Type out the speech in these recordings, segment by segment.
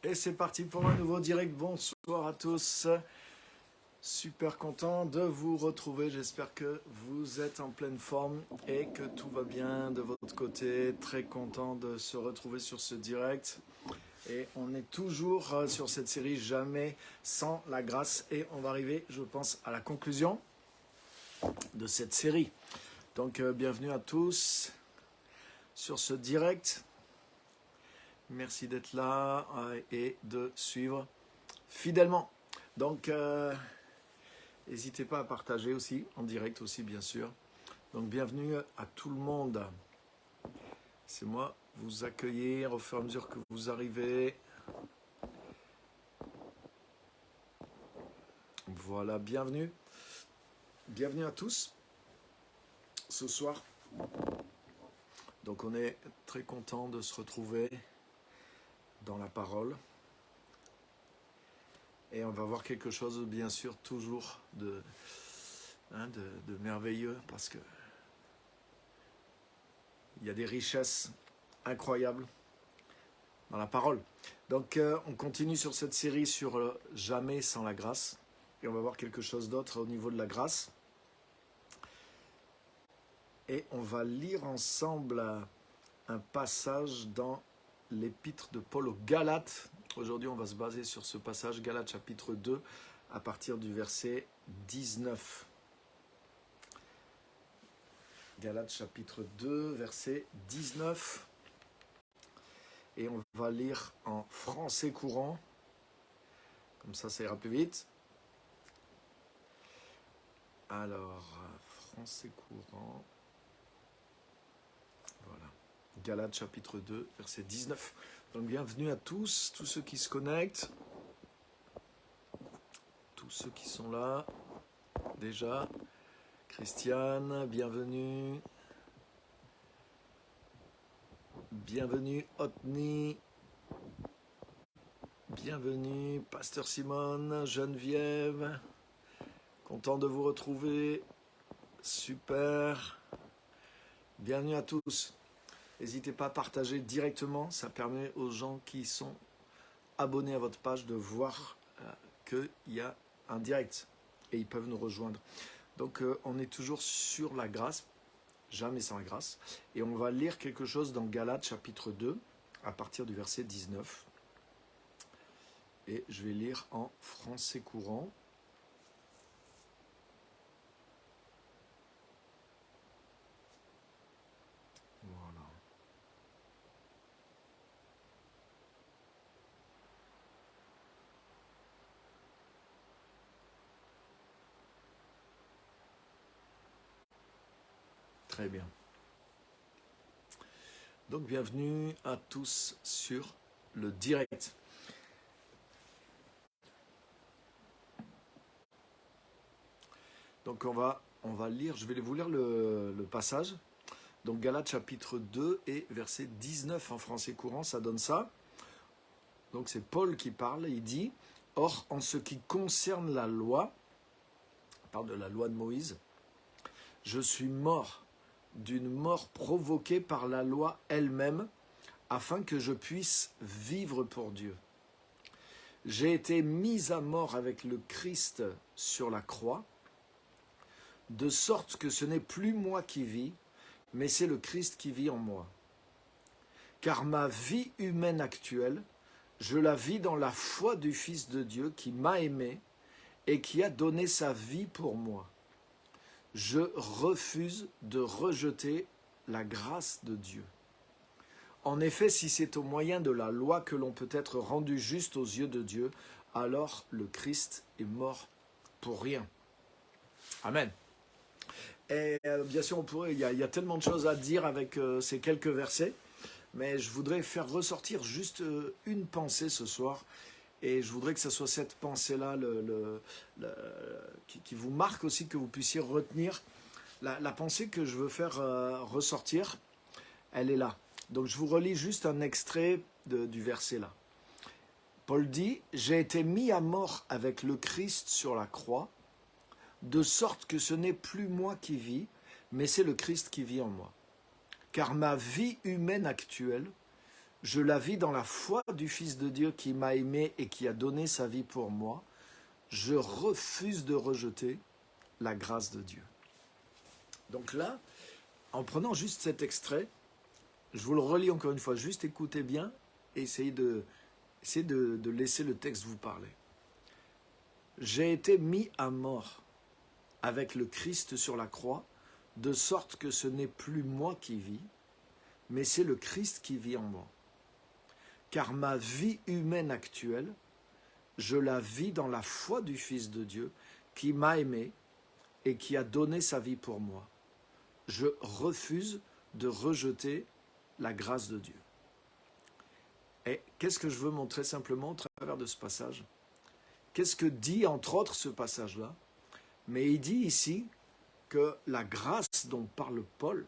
Et c'est parti pour un nouveau direct. Bonsoir à tous. Super content de vous retrouver. J'espère que vous êtes en pleine forme et que tout va bien de votre côté. Très content de se retrouver sur ce direct. Et on est toujours sur cette série Jamais sans la grâce. Et on va arriver, je pense, à la conclusion de cette série. Donc, bienvenue à tous sur ce direct. Merci d'être là et de suivre fidèlement. Donc, n'hésitez pas à partager aussi, en direct aussi, bien sûr. Donc, bienvenue à tout le monde. C'est moi vous accueillir au fur et à mesure que vous arrivez. Voilà, bienvenue. Bienvenue à tous ce soir. Donc, on est très content de se retrouver dans la parole. Et on va voir quelque chose, bien sûr, toujours de merveilleux, parce que il y a des richesses incroyables dans la parole. Donc, on continue sur cette série sur Jamais sans la grâce. Et on va voir quelque chose d'autre au niveau de la grâce. Et on va lire ensemble un passage dans l'épître de Paul aux Galates. Aujourd'hui, on va se baser sur ce passage, Galates chapitre 2, à partir du verset 19. Galates chapitre 2, verset 19. Et on va lire en français courant. Comme ça ira plus vite. Alors, français courant. Voilà. Galates chapitre 2, verset 19. Donc, bienvenue à tous ceux qui se connectent. Tous ceux qui sont là. Déjà. Christiane, bienvenue. Bienvenue, Otni. Bienvenue, Pasteur Simone, Geneviève. Content de vous retrouver. Super. Bienvenue à tous. N'hésitez pas à partager directement. Ça permet aux gens qui sont abonnés à votre page de voir qu'il y a un direct. Et ils peuvent nous rejoindre. Donc, on est toujours sur la grâce. Jamais sans la grâce. Et on va lire quelque chose dans Galates chapitre 2, à partir du verset 19. Et je vais lire en français courant. Voilà. Très bien. Donc, bienvenue à tous sur le direct. Donc, on va lire, je vais vous lire le passage. Donc, Galates chapitre 2 et verset 19 en français courant, ça donne ça. Donc, c'est Paul qui parle, il dit « Or, en ce qui concerne la loi, on parle de la loi de Moïse, je suis mort d'une mort provoquée par la loi elle-même, afin que je puisse vivre pour Dieu. J'ai été mis à mort avec le Christ sur la croix, de sorte que ce n'est plus moi qui vis, mais c'est le Christ qui vit en moi. Car ma vie humaine actuelle, je la vis dans la foi du Fils de Dieu qui m'a aimé et qui a donné sa vie pour moi. Je refuse de rejeter la grâce de Dieu. En effet, si c'est au moyen de la loi que l'on peut être rendu juste aux yeux de Dieu, alors le Christ est mort pour rien. » Amen. Et bien sûr, il y a tellement de choses à dire avec ces quelques versets, mais je voudrais faire ressortir juste une pensée ce soir. Et je voudrais que ce soit cette pensée-là qui vous marque aussi, que vous puissiez retenir. La pensée que je veux faire ressortir, elle est là. Donc je vous relis juste un extrait du verset là. Paul dit « J'ai été mis à mort avec le Christ sur la croix, de sorte que ce n'est plus moi qui vis, mais c'est le Christ qui vit en moi. Car ma vie humaine actuelle, Je la vis dans la foi du Fils de Dieu qui m'a aimé et qui a donné sa vie pour moi. Je refuse de rejeter la grâce de Dieu. Donc là, en prenant juste cet extrait, je vous le relis encore une fois, juste écoutez bien et essayez de laisser le texte vous parler. J'ai été mis à mort avec le Christ sur la croix, de sorte que ce n'est plus moi qui vis, mais c'est le Christ qui vit en moi. Car ma vie humaine actuelle, je la vis dans la foi du Fils de Dieu qui m'a aimé et qui a donné sa vie pour moi. Je refuse de rejeter la grâce de Dieu. Et qu'est-ce que je veux montrer simplement au travers de ce passage? Qu'est-ce que dit entre autres ce passage-là? Mais il dit ici que la grâce dont parle Paul,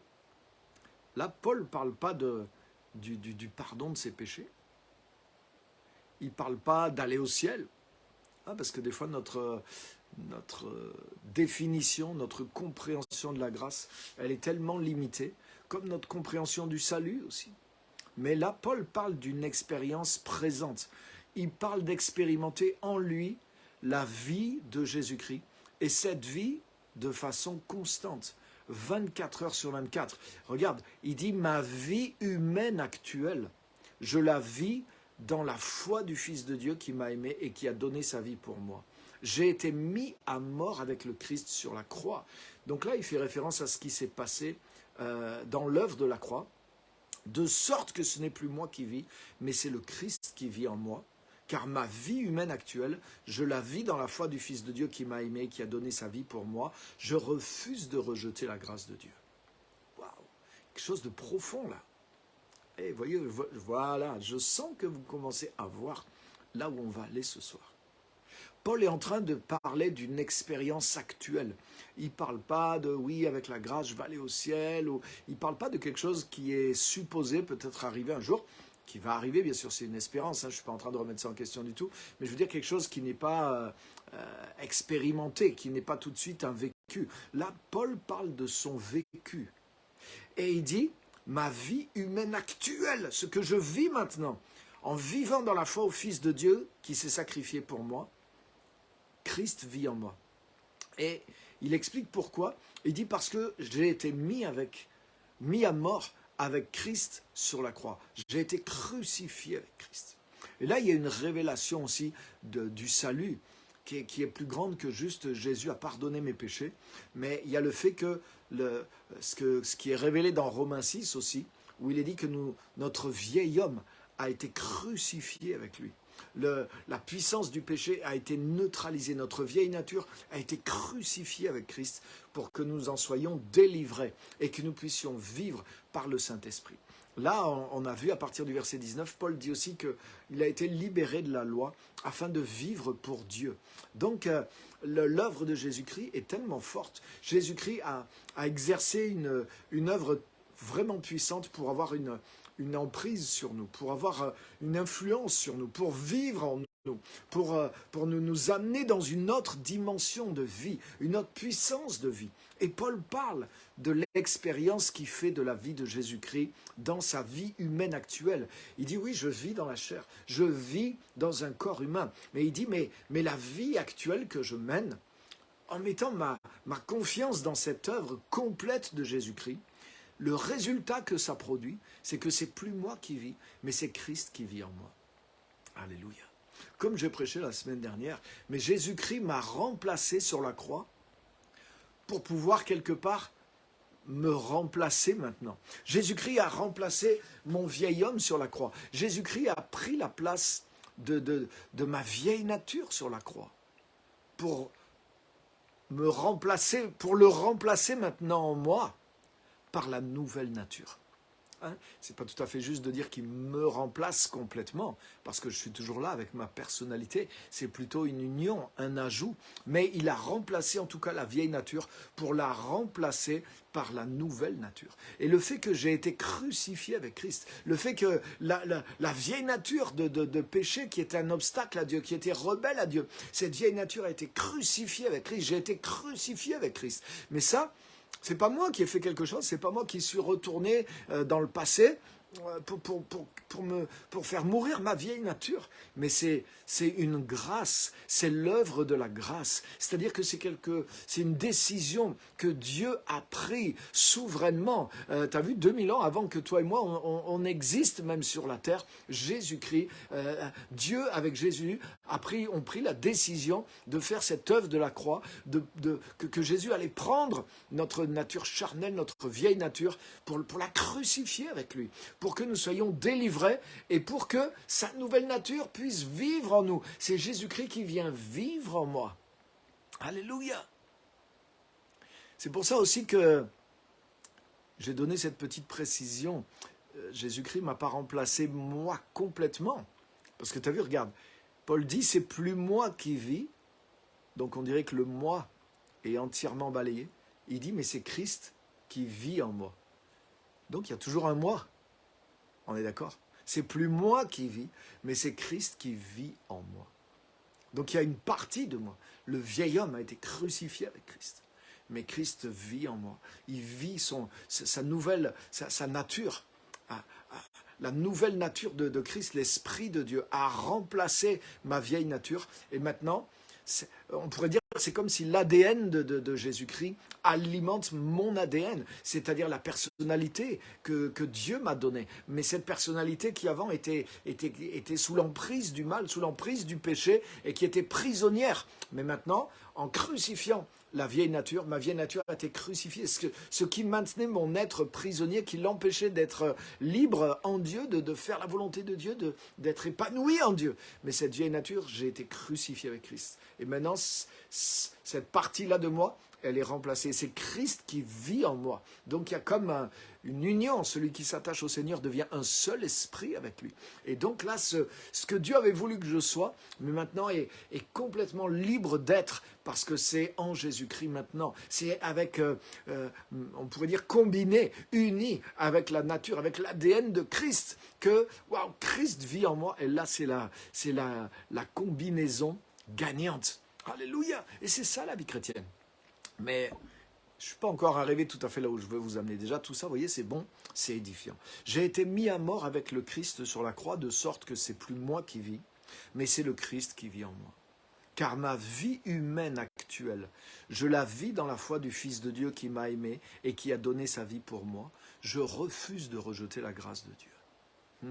là Paul ne parle pas du pardon de ses péchés. Il ne parle pas d'aller au ciel. Parce que des fois notre définition, notre compréhension de la grâce, elle est tellement limitée, comme notre compréhension du salut aussi. Mais là, Paul parle d'une expérience présente. Il parle d'expérimenter en lui la vie de Jésus-Christ. Et cette vie de façon constante, 24 heures sur 24. Regarde, il dit « Ma vie humaine actuelle, je la vis dans la foi du Fils de Dieu qui m'a aimé et qui a donné sa vie pour moi. J'ai été mis à mort avec le Christ sur la croix. » Donc là, il fait référence à ce qui s'est passé dans l'œuvre de la croix, de sorte que ce n'est plus moi qui vis, mais c'est le Christ qui vit en moi. Car ma vie humaine actuelle, je la vis dans la foi du Fils de Dieu qui m'a aimé, qui a donné sa vie pour moi. Je refuse de rejeter la grâce de Dieu. Waouh, quelque chose de profond là. Et voyez, voilà, je sens que vous commencez à voir là où on va aller ce soir. Paul est en train de parler d'une expérience actuelle. Il ne parle pas de « oui, avec la grâce, je vais aller au ciel ». Il ne parle pas de quelque chose qui est supposé peut-être arriver un jour, qui va arriver, bien sûr, c'est une espérance, je ne suis pas en train de remettre ça en question du tout, mais je veux dire quelque chose qui n'est pas expérimenté, qui n'est pas tout de suite un vécu. Là, Paul parle de son vécu. Et il dit « ma vie humaine actuelle, ce que je vis maintenant, en vivant dans la foi au Fils de Dieu qui s'est sacrifié pour moi, Christ vit en moi. » Et il explique pourquoi. Il dit « parce que j'ai été mis à mort avec Christ sur la croix. J'ai été crucifié avec Christ. » Et là, il y a une révélation aussi du salut qui est plus grande que juste Jésus a pardonné mes péchés. Mais il y a le fait que ce qui est révélé dans Romains 6 aussi, où il est dit que notre vieil homme a été crucifié avec lui. La puissance du péché a été neutralisée. Notre vieille nature a été crucifiée avec Christ pour que nous en soyons délivrés et que nous puissions vivre par le Saint-Esprit. Là, on a vu à partir du verset 19, Paul dit aussi qu'il a été libéré de la loi afin de vivre pour Dieu. Donc, l'œuvre de Jésus-Christ est tellement forte. Jésus-Christ a exercé une œuvre vraiment puissante pour avoir une emprise sur nous, pour avoir une influence sur nous, pour vivre en nous, pour nous amener dans une autre dimension de vie, une autre puissance de vie. Et Paul parle de l'expérience qu'il fait de la vie de Jésus-Christ dans sa vie humaine actuelle. Il dit oui, je vis dans la chair, je vis dans un corps humain. Mais il dit mais la vie actuelle que je mène, en mettant ma confiance dans cette œuvre complète de Jésus-Christ, le résultat que ça produit, c'est que c'est plus moi qui vis, mais c'est Christ qui vit en moi. Alléluia. Comme j'ai prêché la semaine dernière, mais Jésus-Christ m'a remplacé sur la croix pour pouvoir quelque part me remplacer maintenant. Jésus-Christ a remplacé mon vieil homme sur la croix. Jésus-Christ a pris la place de ma vieille nature sur la croix pour le remplacer maintenant en moi par la nouvelle nature. C'est pas tout à fait juste de dire qu'il me remplace complètement, parce que je suis toujours là avec ma personnalité. C'est plutôt une union, un ajout. Mais il a remplacé en tout cas la vieille nature pour la remplacer par la nouvelle nature. Et le fait que j'ai été crucifié avec Christ, le fait que la vieille nature de péché qui était un obstacle à Dieu, qui était rebelle à Dieu, cette vieille nature a été crucifiée avec Christ. J'ai été crucifié avec Christ. Mais ça, c'est pas moi qui ai fait quelque chose, c'est pas moi qui suis retourné dans le passé pour faire mourir ma vieille nature. Mais c'est une grâce, c'est l'œuvre de la grâce. C'est-à-dire que c'est une décision que Dieu a prise souverainement. Tu as vu, 2000 ans avant que toi et moi, on existe même sur la terre, Jésus-Christ, Dieu avec Jésus ont pris la décision de faire cette œuvre de la croix, que Jésus allait prendre notre nature charnelle, notre vieille nature, pour la crucifier avec lui, pour que nous soyons délivrés et pour que sa nouvelle nature puisse vivre en nous. C'est Jésus-Christ qui vient vivre en moi. Alléluia. C'est pour ça aussi que j'ai donné cette petite précision. Jésus-Christ ne m'a pas remplacé moi complètement. Parce que tu as vu, regarde, Paul dit, c'est plus moi qui vis. Donc on dirait que le moi est entièrement balayé. Il dit, mais c'est Christ qui vit en moi. Donc il y a toujours un moi. On est d'accord? C'est plus moi qui vis, mais c'est Christ qui vit en moi. Donc il y a une partie de moi. Le vieil homme a été crucifié avec Christ. Mais Christ vit en moi. Il vit sa nature. La nouvelle nature de Christ, l'Esprit de Dieu, a remplacé ma vieille nature. Et maintenant, on pourrait dire que c'est comme si l'ADN de Jésus-Christ alimente mon ADN, c'est-à-dire la personnalité que Dieu m'a donnée. Mais cette personnalité qui avant était sous l'emprise du mal, sous l'emprise du péché, et qui était prisonnière. Mais maintenant, en crucifiant ma vieille nature a été crucifiée. Ce qui maintenait mon être prisonnier, qui l'empêchait d'être libre en Dieu, de faire la volonté de Dieu, d'être épanoui en Dieu. Mais cette vieille nature, j'ai été crucifié avec Christ. Et maintenant, cette partie-là de moi, elle est remplacée. C'est Christ qui vit en moi. Donc il y a comme une union. Celui qui s'attache au Seigneur devient un seul esprit avec lui. Et donc là, ce que Dieu avait voulu que je sois, mais maintenant est complètement libre d'être, parce que c'est en Jésus-Christ maintenant. C'est avec, on pourrait dire, combiné, uni avec la nature, avec l'ADN de Christ, que Christ vit en moi. Et là, c'est la combinaison gagnante. Alléluia. Et c'est ça la vie chrétienne. Mais je ne suis pas encore arrivé tout à fait là où je veux vous amener. Déjà, tout ça, vous voyez, c'est bon, c'est édifiant. J'ai été mis à mort avec le Christ sur la croix, de sorte que c'est plus moi qui vis, mais c'est le Christ qui vit en moi. Car ma vie humaine actuelle, je la vis dans la foi du Fils de Dieu qui m'a aimé et qui a donné sa vie pour moi. Je refuse de rejeter la grâce de Dieu.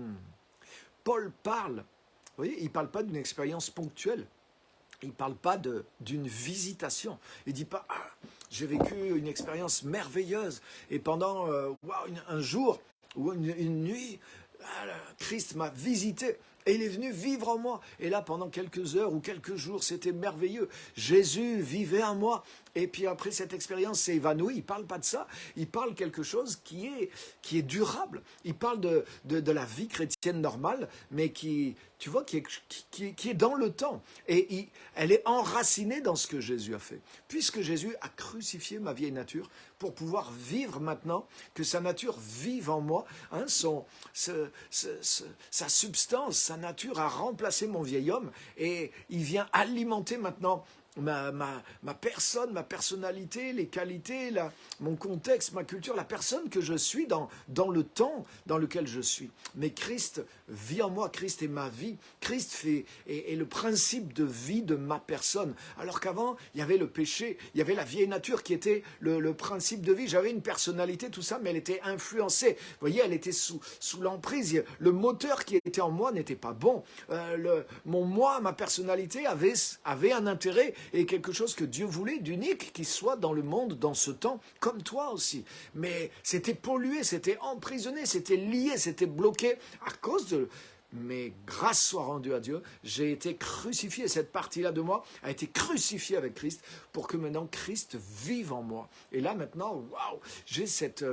Paul parle, vous voyez, il ne parle pas d'une expérience ponctuelle. Il ne parle pas d'une visitation. Il ne dit pas j'ai vécu une expérience merveilleuse et pendant un jour ou une nuit, Christ m'a visité et il est venu vivre en moi. Et là, pendant quelques heures ou quelques jours, c'était merveilleux. Jésus vivait en moi. Et puis après, cette expérience s'est évanouie. Il ne parle pas de ça. Il parle quelque chose qui est durable. Il parle de la vie chrétienne normale, mais qui est dans le temps. Et elle est enracinée dans ce que Jésus a fait. Puisque Jésus a crucifié ma vieille nature pour pouvoir vivre maintenant, que sa nature vive en moi, sa substance, sa nature a remplacé mon vieil homme et il vient alimenter maintenant ma personne, ma personnalité, les qualités, mon contexte, ma culture, la personne que je suis dans le temps dans lequel je suis. Mais Christ vit en moi, Christ est ma vie, Christ est le principe de vie de ma personne. Alors qu'avant, il y avait le péché, il y avait la vieille nature qui était le principe de vie. J'avais une personnalité, tout ça, mais elle était influencée. Vous voyez, elle était sous l'emprise. Le moteur qui était en moi n'était pas bon. Mon moi, ma personnalité avait un intérêt et quelque chose que Dieu voulait d'unique qui soit dans le monde, dans ce temps, comme toi aussi. Mais c'était pollué, c'était emprisonné, c'était lié, c'était bloqué à cause de... Mais grâce soit rendue à Dieu, j'ai été crucifié. Cette partie-là de moi a été crucifiée avec Christ pour que maintenant Christ vive en moi. Et là maintenant, j'ai cette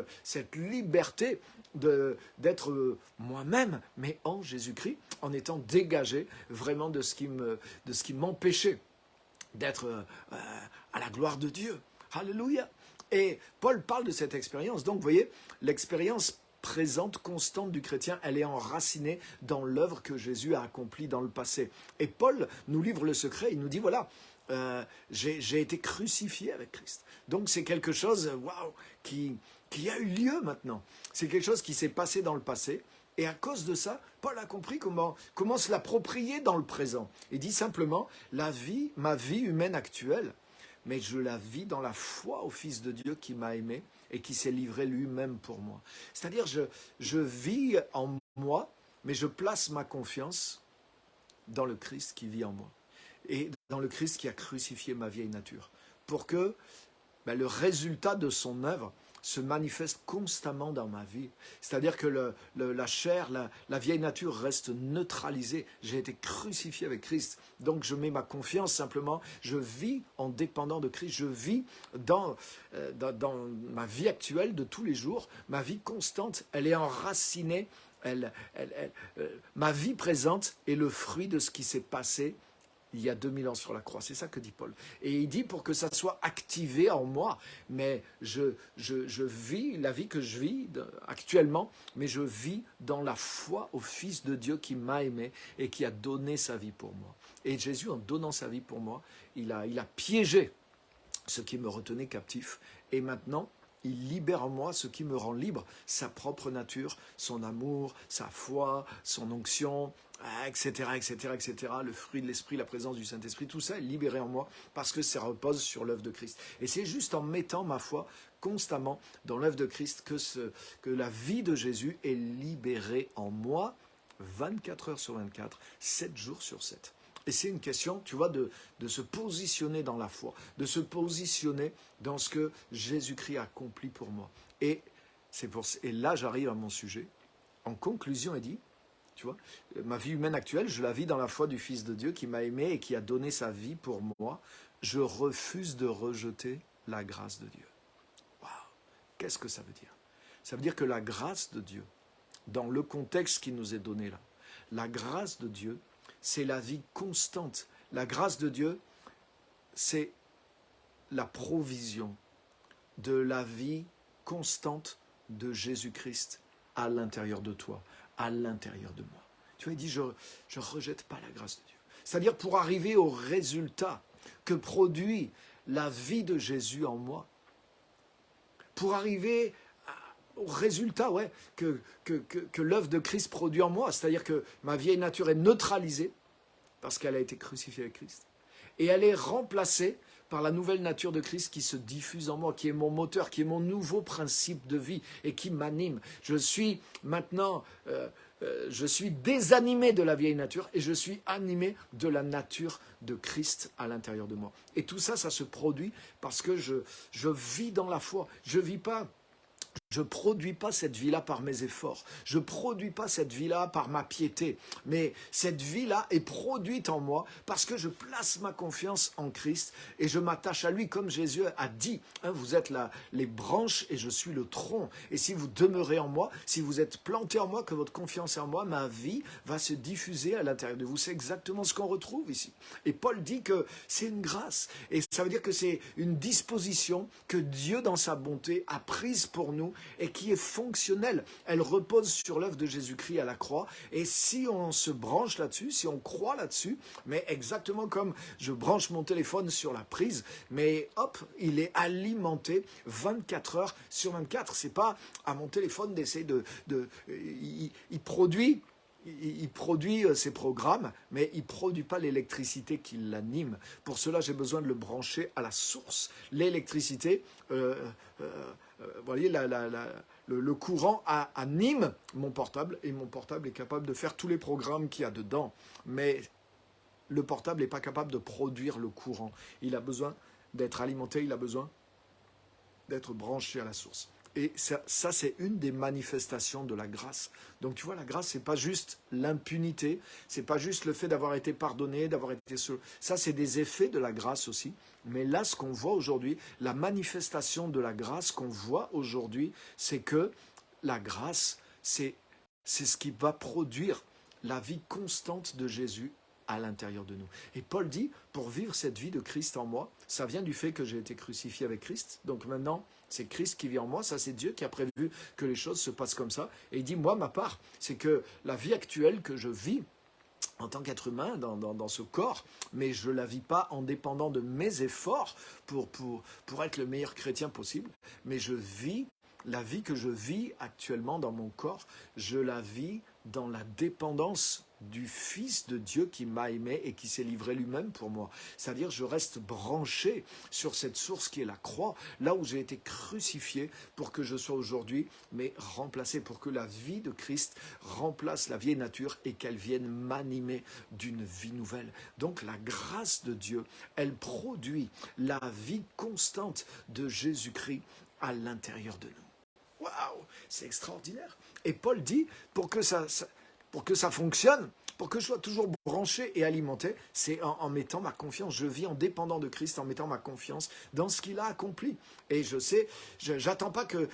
liberté d'être moi-même, mais en Jésus-Christ, en étant dégagé vraiment de ce qui m'empêchait d'être à la gloire de Dieu. Alléluia. Et Paul parle de cette expérience. Donc, vous voyez, l'expérience présente, constante du chrétien, elle est enracinée dans l'œuvre que Jésus a accomplie dans le passé. Et Paul nous livre le secret, il nous dit, voilà, j'ai été crucifié avec Christ. Donc c'est quelque chose, qui qui a eu lieu maintenant. C'est quelque chose qui s'est passé dans le passé. Et à cause de ça, Paul a compris comment se l'approprier dans le présent. Il dit simplement, ma vie humaine actuelle, mais je la vis dans la foi au Fils de Dieu qui m'a aimé et qui s'est livré lui-même pour moi. C'est-à-dire, je vis en moi, mais je place ma confiance dans le Christ qui vit en moi. Et dans le Christ qui a crucifié ma vieille nature. Pour que le résultat de son œuvre se manifeste constamment dans ma vie. C'est-à-dire que la chair, la vieille nature reste neutralisée. J'ai été crucifié avec Christ. Donc je mets ma confiance simplement. Je vis en dépendant de Christ. Je vis dans ma vie actuelle de tous les jours. Ma vie constante, elle est enracinée. Ma vie présente est le fruit de ce qui s'est passé il y a 2000 ans sur la croix. C'est ça que dit Paul. Et il dit pour que ça soit activé en moi. Mais je vis la vie que je vis actuellement, mais je vis dans la foi au Fils de Dieu qui m'a aimé et qui a donné sa vie pour moi. Et Jésus, en donnant sa vie pour moi, il a piégé ce qui me retenait captif. Et maintenant, il libère en moi ce qui me rend libre, sa propre nature, son amour, sa foi, son onction, etc., etc., etc., le fruit de l'esprit, la présence du Saint-Esprit, tout ça est libéré en moi parce que ça repose sur l'œuvre de Christ. Et c'est juste en mettant ma foi constamment dans l'œuvre de Christ que la vie de Jésus est libérée en moi 24 heures sur 24, 7 jours sur 7. Et c'est une question, tu vois, de se positionner dans la foi, de se positionner dans ce que Jésus-Christ a accompli pour moi. Et là, j'arrive à mon sujet. En conclusion, il dit, tu vois, ma vie humaine actuelle, je la vis dans la foi du Fils de Dieu qui m'a aimé et qui a donné sa vie pour moi. Je refuse de rejeter la grâce de Dieu. Waouh! Qu'est-ce que ça veut dire? Ça veut dire que la grâce de Dieu, dans le contexte qui nous est donné là, la grâce de Dieu, c'est la vie constante. La grâce de Dieu, c'est la provision de la vie constante de Jésus-Christ à l'intérieur de toi, à l'intérieur de moi. Tu vois, il dit, je ne rejette pas la grâce de Dieu. C'est-à-dire pour arriver au résultat que produit la vie de Jésus en moi, pour arriver au résultat que l'œuvre de Christ produit en moi, c'est-à-dire que ma vieille nature est neutralisée parce qu'elle a été crucifiée avec Christ, et elle est remplacée par la nouvelle nature de Christ qui se diffuse en moi, qui est mon moteur, qui est mon nouveau principe de vie et qui m'anime. Je suis maintenant, je suis désanimé de la vieille nature et je suis animé de la nature de Christ à l'intérieur de moi. Et tout ça, ça se produit parce que je vis dans la foi. Je ne produis pas cette vie-là par mes efforts. Je ne produis pas cette vie-là par ma piété. Mais cette vie-là est produite en moi parce que je place ma confiance en Christ et je m'attache à lui comme Jésus a dit. Vous êtes les branches et je suis le tronc. Et si vous demeurez en moi, si vous êtes planté en moi, que votre confiance est en moi, ma vie va se diffuser à l'intérieur de vous. C'est exactement ce qu'on retrouve ici. Et Paul dit que c'est une grâce. Et ça veut dire que c'est une disposition que Dieu, dans sa bonté, a prise pour nous et qui est fonctionnelle. Elle repose sur l'œuvre de Jésus-Christ à la croix. Et si on se branche là-dessus, si on croit là-dessus, mais exactement comme je branche mon téléphone sur la prise, mais hop, il est alimenté 24 heures sur 24. C'est pas à mon téléphone d'essayer il produit ses programmes, mais il ne produit pas l'électricité qui l'anime. Pour cela, j'ai besoin de le brancher à la source. L'électricité, vous voyez, le courant anime mon portable, et mon portable est capable de faire tous les programmes qu'il y a dedans. Mais le portable n'est pas capable de produire le courant. Il a besoin d'être alimenté, il a besoin d'être branché à la source. Et ça c'est une des manifestations de la grâce. Donc tu vois, la grâce, c'est pas juste l'impunité, c'est pas juste le fait d'avoir été pardonné, d'avoir été sauvé. Ça, c'est des effets de la grâce aussi. Mais là, ce qu'on voit aujourd'hui, la manifestation de la grâce qu'on voit aujourd'hui, c'est que la grâce, c'est ce qui va produire la vie constante de Jésus à l'intérieur de nous. Et Paul dit, pour vivre cette vie de Christ en moi, ça vient du fait que j'ai été crucifié avec Christ. Donc maintenant, c'est Christ qui vit en moi. Ça, c'est Dieu qui a prévu que les choses se passent comme ça. Et il dit, moi, ma part, c'est que la vie actuelle que je vis en tant qu'être humain dans ce corps, mais je ne la vis pas en dépendant de mes efforts pour être le meilleur chrétien possible, mais je vis La vie que je vis actuellement dans mon corps, je la vis dans la dépendance du Fils de Dieu qui m'a aimé et qui s'est livré lui-même pour moi. C'est-à-dire, je reste branché sur cette source qui est la croix, là où j'ai été crucifié pour que je sois aujourd'hui, mais remplacé, pour que la vie de Christ remplace la vieille nature et qu'elle vienne m'animer d'une vie nouvelle. Donc, la grâce de Dieu, elle produit la vie constante de Jésus-Christ à l'intérieur de nous. Waouh, c'est extraordinaire. Et Paul dit, pour que ça fonctionne, pour que je sois toujours branché et alimenté, c'est en mettant ma confiance. Je vis en dépendant de Christ, en mettant ma confiance dans ce qu'il a accompli. Et je sais, j'attends pas que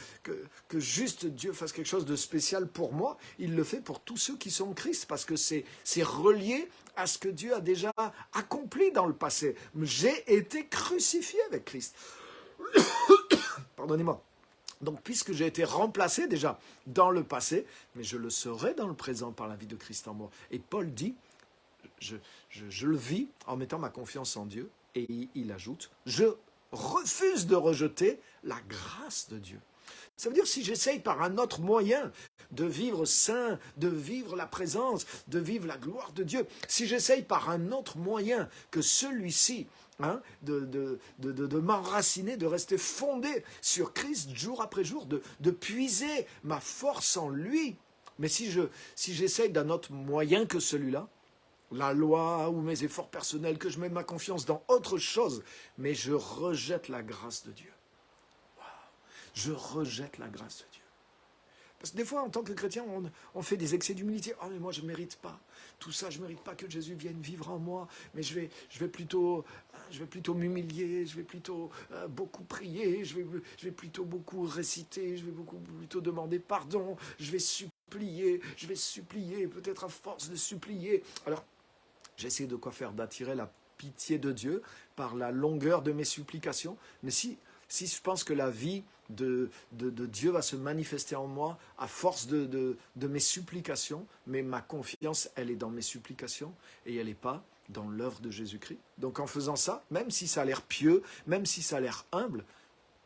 juste Dieu fasse quelque chose de spécial pour moi. Il le fait pour tous ceux qui sont en Christ, parce que c'est relié à ce que Dieu a déjà accompli dans le passé. J'ai été crucifié avec Christ. Pardonnez-moi. Donc, puisque j'ai été remplacé déjà dans le passé, mais je le serai dans le présent par la vie de Christ en moi. Et Paul dit, je le vis en mettant ma confiance en Dieu, et il ajoute, je refuse de rejeter la grâce de Dieu. Ça veut dire si j'essaye par un autre moyen de vivre saint, de vivre la présence, de vivre la gloire de Dieu, si j'essaye par un autre moyen que celui-ci, de m'enraciner, de rester fondé sur Christ jour après jour, de puiser ma force en lui, mais si j'essaye d'un autre moyen que celui-là, la loi ou mes efforts personnels, que je mets ma confiance dans autre chose, mais je rejette la grâce de Dieu. Je rejette la grâce de Dieu. Parce que des fois, en tant que chrétien, on fait des excès d'humilité. « Oh, mais moi, je ne mérite pas. Tout ça, je ne mérite pas que Jésus vienne vivre en moi. Mais je vais plutôt m'humilier, je vais plutôt beaucoup prier, je vais plutôt beaucoup réciter, je vais plutôt demander pardon, je vais supplier, peut-être à force de supplier. » Alors, j'essaie de quoi faire? D'attirer la pitié de Dieu par la longueur de mes supplications. Mais si je pense que la vie de Dieu va se manifester en moi à force de mes supplications, mais ma confiance, elle est dans mes supplications et elle n'est pas dans l'œuvre de Jésus-Christ. Donc en faisant ça, même si ça a l'air pieux, même si ça a l'air humble,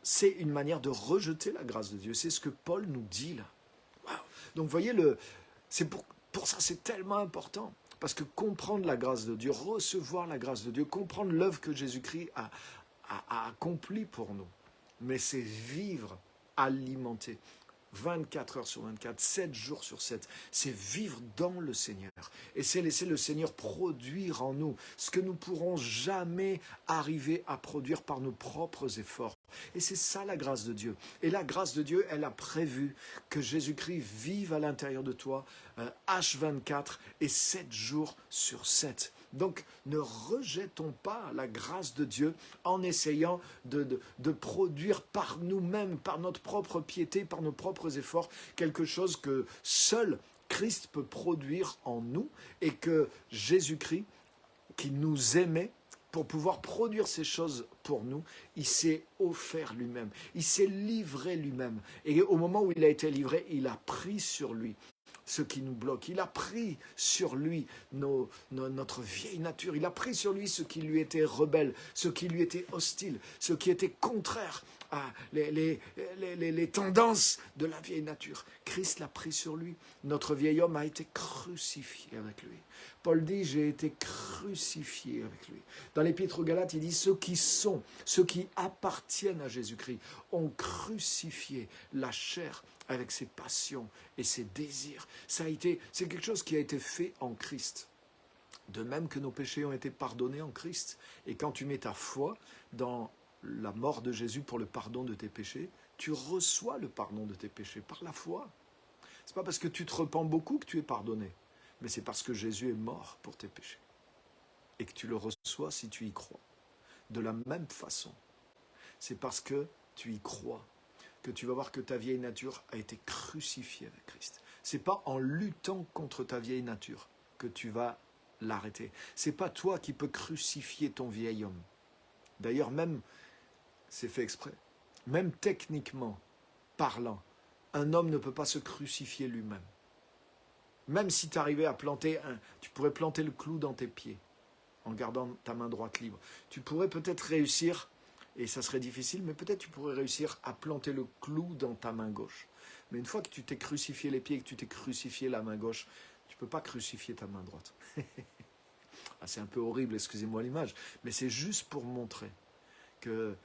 c'est une manière de rejeter la grâce de Dieu. C'est ce que Paul nous dit là. Wow. Donc vous voyez, c'est pour ça c'est tellement important. Parce que comprendre la grâce de Dieu, recevoir la grâce de Dieu, comprendre l'œuvre que Jésus-Christ a accompli pour nous, mais c'est vivre alimenté 24 heures sur 24, 7 jours sur 7, c'est vivre dans le Seigneur et c'est laisser le Seigneur produire en nous ce que nous ne pourrons jamais arriver à produire par nos propres efforts. Et c'est ça la grâce de Dieu. Et la grâce de Dieu, elle a prévu que Jésus-Christ vive à l'intérieur de toi H24 et 7 jours sur 7. Donc, ne rejetons pas la grâce de Dieu en essayant de produire par nous-mêmes, par notre propre piété, par nos propres efforts, quelque chose que seul Christ peut produire en nous et que Jésus-Christ, qui nous aimait, pour pouvoir produire ces choses pour nous, il s'est offert lui-même, il s'est livré lui-même. Et au moment où il a été livré, il a pris sur lui ce qui nous bloque. Il a pris sur lui notre vieille nature. Il a pris sur lui ce qui lui était rebelle, ce qui lui était hostile, ce qui était contraire à les tendances de la vieille nature. Christ l'a pris sur lui. Notre vieil homme a été crucifié avec lui. Paul dit, j'ai été crucifié avec lui. Dans l'Épître aux Galates, il dit, ceux qui appartiennent à Jésus-Christ ont crucifié la chair avec ses passions et ses désirs. C'est quelque chose qui a été fait en Christ. De même que nos péchés ont été pardonnés en Christ. Et quand tu mets ta foi dans la mort de Jésus pour le pardon de tes péchés, tu reçois le pardon de tes péchés par la foi. Ce n'est pas parce que tu te repens beaucoup que tu es pardonné, mais c'est parce que Jésus est mort pour tes péchés. Et que tu le reçois si tu y crois. De la même façon, c'est parce que tu y crois que tu vas voir que ta vieille nature a été crucifiée avec Christ. Ce n'est pas en luttant contre ta vieille nature que tu vas l'arrêter. Ce n'est pas toi qui peux crucifier ton vieil homme. D'ailleurs, même, c'est fait exprès, même techniquement parlant, un homme ne peut pas se crucifier lui-même. Même si tu arrivais à tu pourrais planter le clou dans tes pieds en gardant ta main droite libre. Tu pourrais peut-être réussir Et ça serait difficile, mais peut-être tu pourrais réussir à planter le clou dans ta main gauche. Mais une fois que tu t'es crucifié les pieds et que tu t'es crucifié la main gauche, tu ne peux pas crucifier ta main droite. Ah, c'est un peu horrible, excusez-moi l'image, mais c'est juste pour montrer que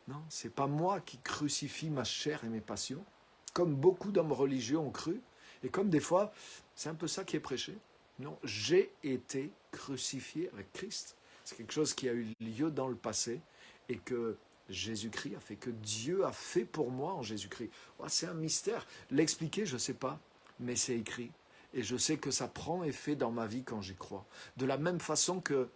non, c'est pas moi qui crucifie ma chair et mes passions, comme beaucoup d'hommes religieux ont cru, et comme des fois, c'est un peu ça qui est prêché. Non, j'ai été crucifié avec Christ. C'est quelque chose qui a eu lieu dans le passé et que Jésus-Christ a fait, que Dieu a fait pour moi en Jésus-Christ. Oh, c'est un mystère. L'expliquer, je ne sais pas, mais c'est écrit. Et je sais que ça prend effet dans ma vie quand j'y crois. De la même façon que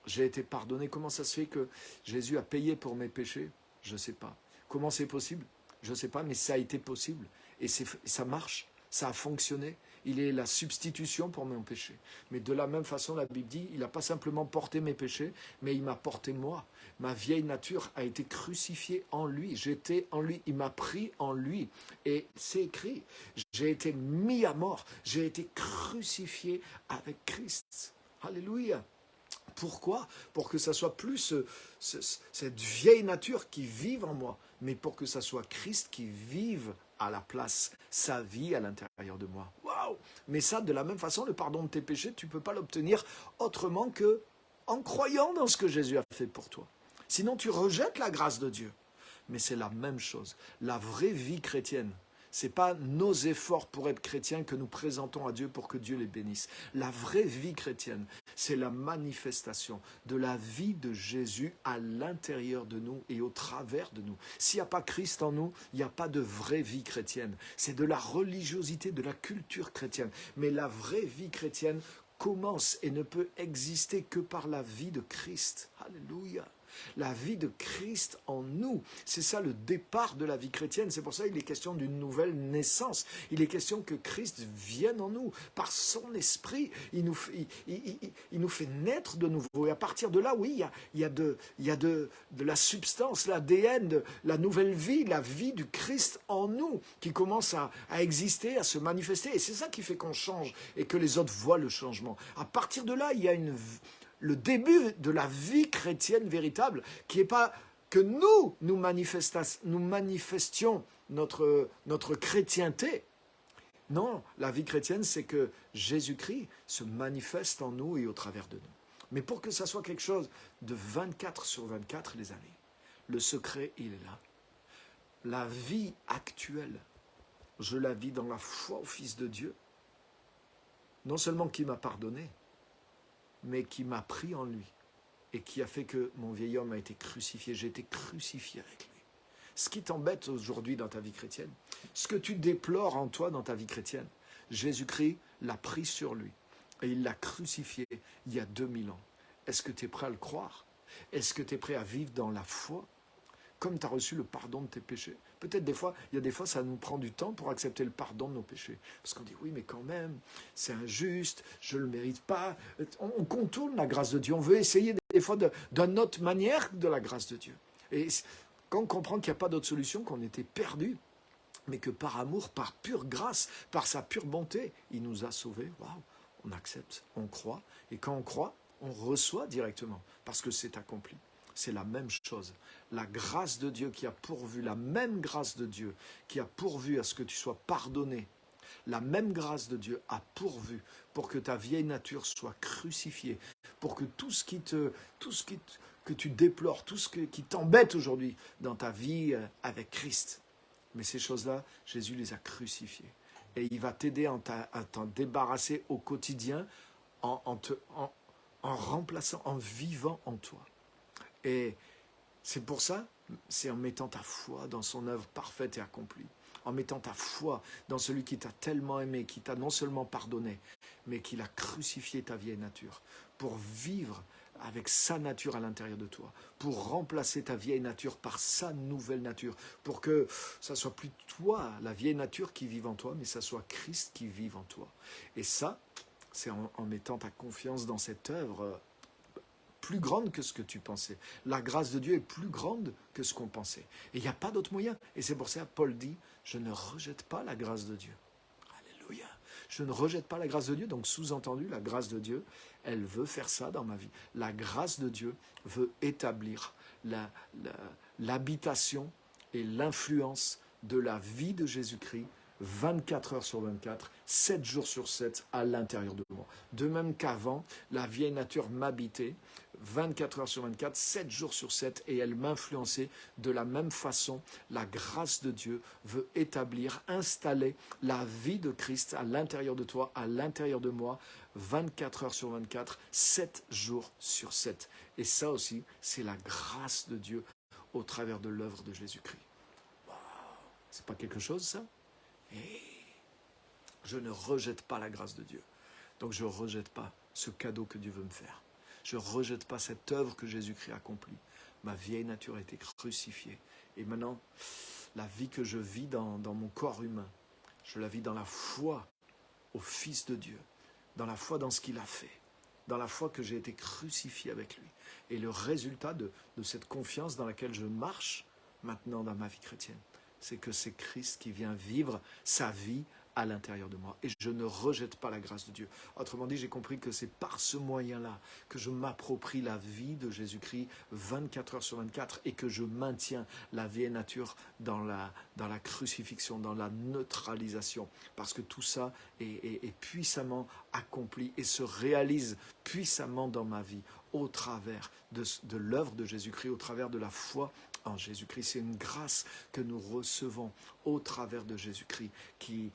j'ai été pardonné, comment ça se fait que Jésus a payé pour mes péchés? Je ne sais pas. Comment c'est possible? Je ne sais pas, mais ça a été possible. Et ça marche, ça a fonctionné. Il est la substitution pour mon péché. Mais de la même façon, la Bible dit, il n'a pas simplement porté mes péchés, mais il m'a porté moi. Ma vieille nature a été crucifiée en lui. J'étais en lui. Il m'a pris en lui. Et c'est écrit. J'ai été mis à mort. J'ai été crucifié avec Christ. Alléluia. Pourquoi? Pour que ça soit plus cette vieille nature qui vive en moi, mais pour que ça soit Christ qui vive à la place, sa vie à l'intérieur de moi. Waouh! Mais ça, de la même façon, le pardon de tes péchés, tu ne peux pas l'obtenir autrement que en croyant dans ce que Jésus a fait pour toi. Sinon, tu rejettes la grâce de Dieu. Mais c'est la même chose. La vraie vie chrétienne, ce n'est pas nos efforts pour être chrétiens que nous présentons à Dieu pour que Dieu les bénisse. La vraie vie chrétienne, c'est la manifestation de la vie de Jésus à l'intérieur de nous et au travers de nous. S'il n'y a pas Christ en nous, il n'y a pas de vraie vie chrétienne. C'est de la religiosité, de la culture chrétienne. Mais la vraie vie chrétienne commence et ne peut exister que par la vie de Christ. Alléluia. La vie de Christ en nous. C'est ça le départ de la vie chrétienne. C'est pour ça qu'il est question d'une nouvelle naissance. Il est question que Christ vienne en nous. Par son esprit, il nous fait naître de nouveau. Et à partir de là, oui, il y a de la substance, l'ADN, de la nouvelle vie, la vie du Christ en nous qui commence à exister, à se manifester. Et c'est ça qui fait qu'on change et que les autres voient le changement. À partir de là, il y a le début de la vie chrétienne véritable, qui n'est pas que nous manifestions notre chrétienté. Non, la vie chrétienne, c'est que Jésus-Christ se manifeste en nous et au travers de nous. Mais pour que ça soit quelque chose de 24/24, les amis, le secret, il est là. La vie actuelle, je la vis dans la foi au Fils de Dieu, non seulement qui m'a pardonné, mais qui m'a pris en lui et qui a fait que mon vieil homme a été crucifié. J'ai été crucifié avec lui. Ce qui t'embête aujourd'hui dans ta vie chrétienne, ce que tu déplores en toi dans ta vie chrétienne, Jésus-Christ l'a pris sur lui et il l'a crucifié il y a 2000 ans. Est-ce que tu es prêt à le croire? Est-ce que tu es prêt à vivre dans la foi? Comme tu as reçu le pardon de tes péchés. Peut-être il y a des fois, ça nous prend du temps pour accepter le pardon de nos péchés. Parce qu'on dit, oui, mais quand même, c'est injuste, je ne le mérite pas. On contourne la grâce de Dieu. On veut essayer des fois d'une autre manière de la grâce de Dieu. Et quand on comprend qu'il n'y a pas d'autre solution, qu'on était perdu, mais que par amour, par pure grâce, par sa pure bonté, il nous a sauvés, waouh, on accepte, on croit. Et quand on croit, on reçoit directement, parce que c'est accompli. C'est la même chose. La grâce de Dieu qui a pourvu, la même grâce de Dieu qui a pourvu à ce que tu sois pardonné, la même grâce de Dieu a pourvu pour que ta vieille nature soit crucifiée, pour que tout ce que tu déplores, tout ce qui t'embête aujourd'hui dans ta vie avec Christ, mais ces choses-là, Jésus les a crucifiées. Et il va t'aider à t'en débarrasser au quotidien en remplaçant, en vivant en toi. Et c'est pour ça, c'est en mettant ta foi dans son œuvre parfaite et accomplie, en mettant ta foi dans celui qui t'a tellement aimé, qui t'a non seulement pardonné, mais qui l'a crucifié ta vieille nature, pour vivre avec sa nature à l'intérieur de toi, pour remplacer ta vieille nature par sa nouvelle nature, pour que ça soit plus toi, la vieille nature qui vive en toi, mais ça soit Christ qui vive en toi. Et ça, c'est en mettant ta confiance dans cette œuvre plus grande que ce que tu pensais. La grâce de Dieu est plus grande que ce qu'on pensait. Et il n'y a pas d'autre moyen. Et c'est pour ça que Paul dit, je ne rejette pas la grâce de Dieu. Alléluia. Je ne rejette pas la grâce de Dieu. Donc sous-entendu, la grâce de Dieu, elle veut faire ça dans ma vie. La grâce de Dieu veut établir l'habitation et l'influence de la vie de Jésus-Christ 24 heures sur 24, 7 jours sur 7 à l'intérieur de moi. De même qu'avant, la vieille nature m'habitait 24 heures sur 24, 7 jours sur 7 et elle m'influençait de la même façon. La grâce de Dieu veut établir, installer la vie de Christ à l'intérieur de toi, à l'intérieur de moi, 24 heures sur 24, 7 jours sur 7. Et ça aussi, c'est la grâce de Dieu au travers de l'œuvre de Jésus-Christ. Wow. C'est pas quelque chose, ça? Et je ne rejette pas la grâce de Dieu. Donc je ne rejette pas ce cadeau que Dieu veut me faire. Je ne rejette pas cette œuvre que Jésus-Christ a accomplie. Ma vieille nature a été crucifiée. Et maintenant, la vie que je vis dans mon corps humain, je la vis dans la foi au Fils de Dieu, dans la foi dans ce qu'il a fait, dans la foi que j'ai été crucifié avec lui. Et le résultat de cette confiance dans laquelle je marche maintenant dans ma vie chrétienne, c'est que c'est Christ qui vient vivre sa vie à l'intérieur de moi. Et je ne rejette pas la grâce de Dieu. Autrement dit, j'ai compris que c'est par ce moyen-là que je m'approprie la vie de Jésus-Christ 24 heures sur 24 et que je maintiens la vieille nature dans la crucifixion, dans la neutralisation. Parce que tout ça est puissamment accompli et se réalise puissamment dans ma vie au travers de l'œuvre de Jésus-Christ, au travers de la foi en Jésus-Christ. C'est une grâce que nous recevons au travers de Jésus-Christ qui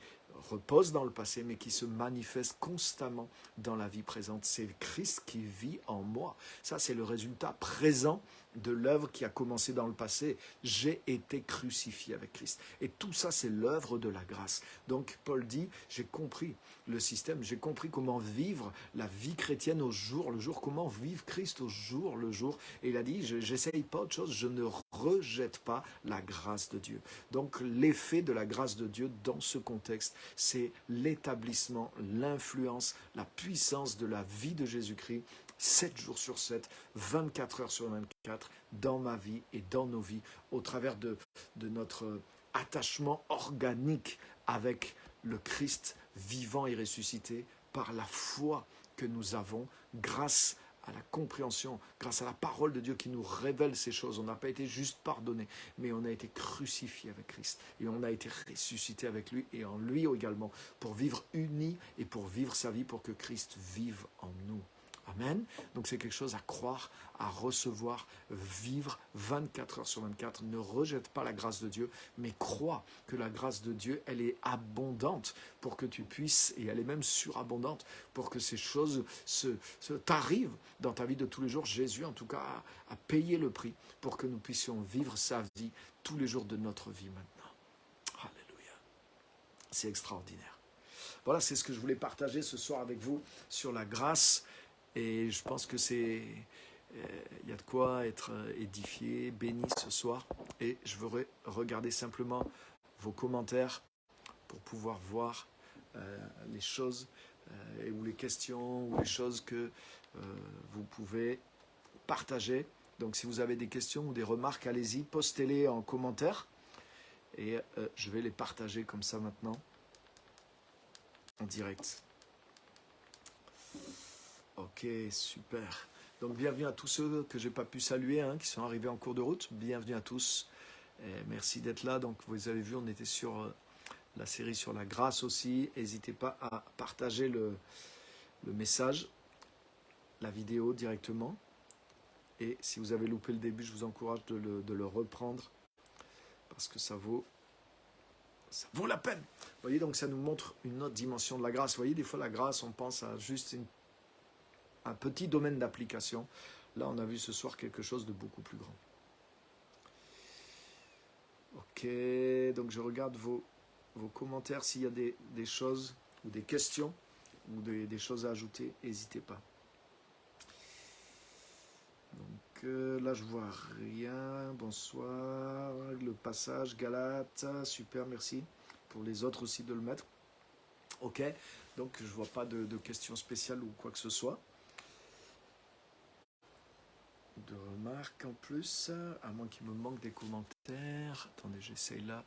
repose dans le passé mais qui se manifeste constamment dans la vie présente. C'est Christ qui vit en moi. Ça, c'est le résultat présent de l'œuvre qui a commencé dans le passé. J'ai été crucifié avec Christ. Et tout ça, c'est l'œuvre de la grâce. Donc, Paul dit, j'ai compris le système, j'ai compris comment vivre la vie chrétienne au jour le jour, comment vivre Christ au jour le jour. Et il a dit, j'essaye pas autre chose, je ne rejette pas la grâce de Dieu. Donc, l'effet de la grâce de Dieu dans ce contexte, c'est l'établissement, l'influence, la puissance de la vie de Jésus-Christ 7 jours sur 7, 24 heures sur 24, dans ma vie et dans nos vies, au travers de notre attachement organique avec le Christ vivant et ressuscité, par la foi que nous avons, grâce à la compréhension, grâce à la parole de Dieu qui nous révèle ces choses. On n'a pas été juste pardonné, mais on a été crucifié avec Christ et on a été ressuscité avec lui et en lui également pour vivre unis et pour vivre sa vie pour que Christ vive en nous. Amen. Donc c'est quelque chose à croire, à recevoir, vivre 24 heures sur 24. Ne rejette pas la grâce de Dieu, mais crois que la grâce de Dieu, elle est abondante pour que tu puisses, et elle est même surabondante, pour que ces choses t'arrivent dans ta vie de tous les jours. Jésus, en tout cas, a payé le prix pour que nous puissions vivre sa vie tous les jours de notre vie maintenant. Alléluia. C'est extraordinaire. Voilà, c'est ce que je voulais partager ce soir avec vous sur la grâce. Et je pense que il y a de quoi être édifié, béni ce soir. Et je veux regarder simplement vos commentaires pour pouvoir voir les choses ou les questions ou les choses que vous pouvez partager. Donc si vous avez des questions ou des remarques, allez-y, postez-les en commentaire. Et je vais les partager comme ça maintenant, en direct. Ok, super. Donc bienvenue à tous ceux que je n'ai pas pu saluer, qui sont arrivés en cours de route. Bienvenue à tous. Et merci d'être là. Donc vous avez vu, on était sur la série sur la grâce aussi. N'hésitez pas à partager le message, la vidéo directement. Et si vous avez loupé le début, je vous encourage de le reprendre parce que ça vaut la peine. Vous voyez, donc ça nous montre une autre dimension de la grâce. Vous voyez, des fois la grâce, on pense à juste un petit domaine d'application. Là, on a vu ce soir quelque chose de beaucoup plus grand. Ok, donc je regarde vos commentaires. S'il y a des choses ou des questions ou des choses à ajouter, n'hésitez pas. Donc là, je vois rien. Bonsoir. Le passage, Galates. Super, merci. Pour les autres aussi de le mettre. Ok, donc je ne vois pas de questions spéciales ou quoi que ce soit. De remarques en plus, à moins qu'il me manque des commentaires. Attendez, j'essaye là.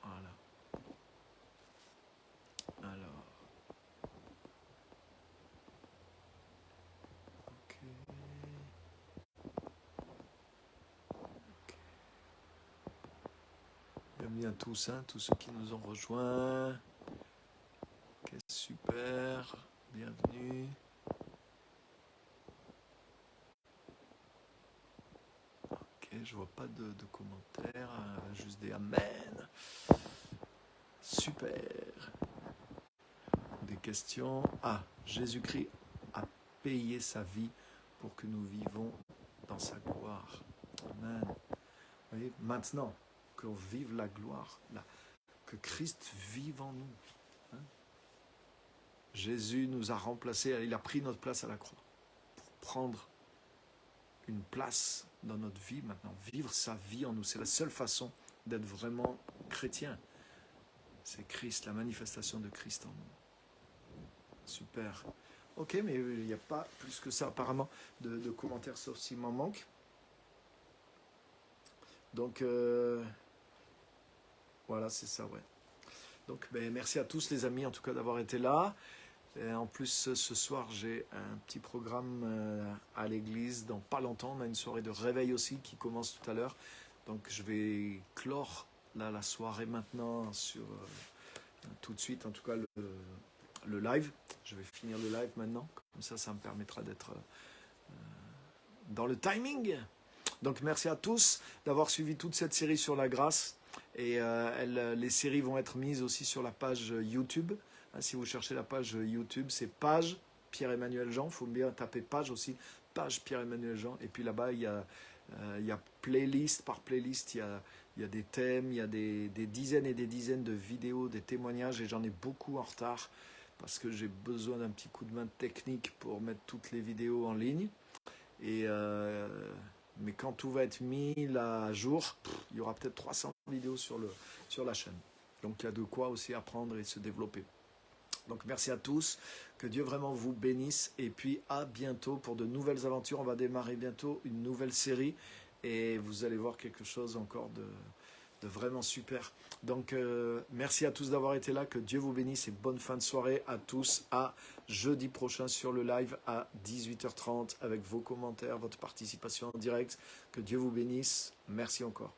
Voilà. Alors. Ok. Bienvenue à tous, hein, tous ceux qui nous ont rejoints. Ok, super. Bienvenue. Ok, je vois pas de commentaires, juste des amen. Super. Des questions. Ah, Jésus-Christ a payé sa vie pour que nous vivons dans sa gloire. Amen. Vous voyez, maintenant qu'on vive la gloire, que Christ vive en nous. Hein? Jésus nous a remplacés, il a pris notre place à la croix pour prendre une place dans notre vie maintenant, vivre sa vie en nous. C'est la seule façon d'être vraiment chrétien. C'est Christ, la manifestation de Christ en nous. Super. Ok, mais il n'y a pas plus que ça apparemment de commentaires, sauf s'il m'en manque. Donc, voilà, c'est ça, ouais. Donc, merci à tous les amis, en tout cas, d'avoir été là. Et en plus, ce soir, j'ai un petit programme à l'église. Dans pas longtemps, on a une soirée de réveil aussi qui commence tout à l'heure. Donc, je vais clore là, la soirée maintenant sur tout de suite, en tout cas, le live. Je vais finir le live maintenant. Comme ça me permettra d'être dans le timing. Donc, merci à tous d'avoir suivi toute cette série sur la grâce. Et les séries vont être mises aussi sur la page YouTube. Si vous cherchez la page YouTube, c'est page Pierre-Emmanuel Jean. Il faut bien taper page aussi, page Pierre-Emmanuel Jean. Et puis là-bas, il y a playlist par playlist. Il y a des thèmes, il y a des dizaines et des dizaines de vidéos, des témoignages. Et j'en ai beaucoup en retard parce que j'ai besoin d'un petit coup de main technique pour mettre toutes les vidéos en ligne. Mais quand tout va être mis à jour, il y aura peut-être 300 vidéos sur la chaîne. Donc il y a de quoi aussi apprendre et se développer. Donc merci à tous, que Dieu vraiment vous bénisse et puis à bientôt pour de nouvelles aventures. On va démarrer bientôt une nouvelle série et vous allez voir quelque chose encore de vraiment super. Donc merci à tous d'avoir été là, que Dieu vous bénisse et bonne fin de soirée à tous. À jeudi prochain sur le live à 18h30 avec vos commentaires, votre participation en direct. Que Dieu vous bénisse. Merci encore.